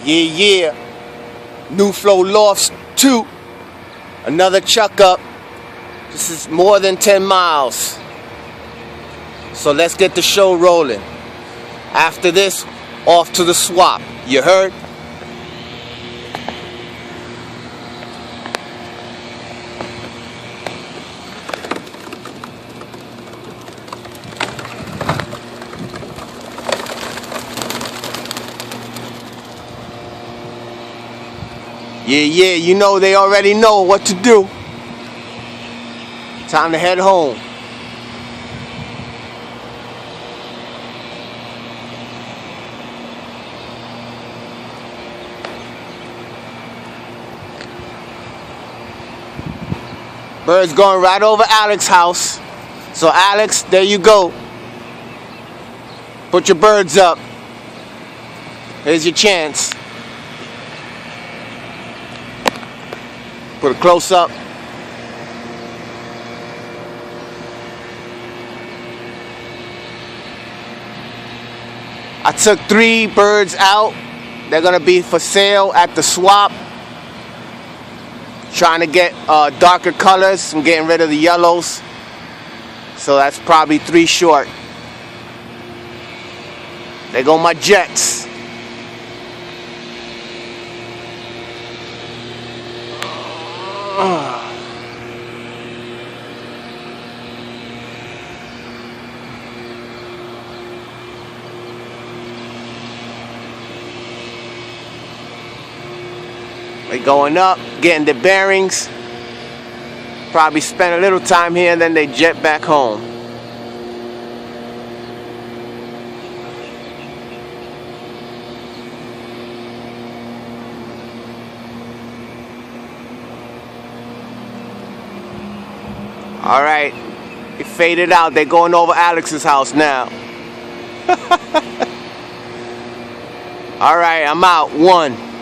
Yeah. New Flow Lofts 2. Another chuck up. This is more than 10 miles. So let's get the show rolling. After this, off to the swap. You heard? Yeah, you know they already know what to do. Time to head home. Bird's going right over Alex's house. So Alex, there you go. Put your birds up. Here's your chance. Put a close up. I took 3 birds out. They're gonna be for sale at the swap. Trying to get darker colors. I'm getting rid of the yellows. So that's probably 3 short. There go my jets. They going up, getting the bearings. Probably spend a little time here and then they jet back home. All right, it faded out. They're going over Alex's house now. All right, I'm out. 1.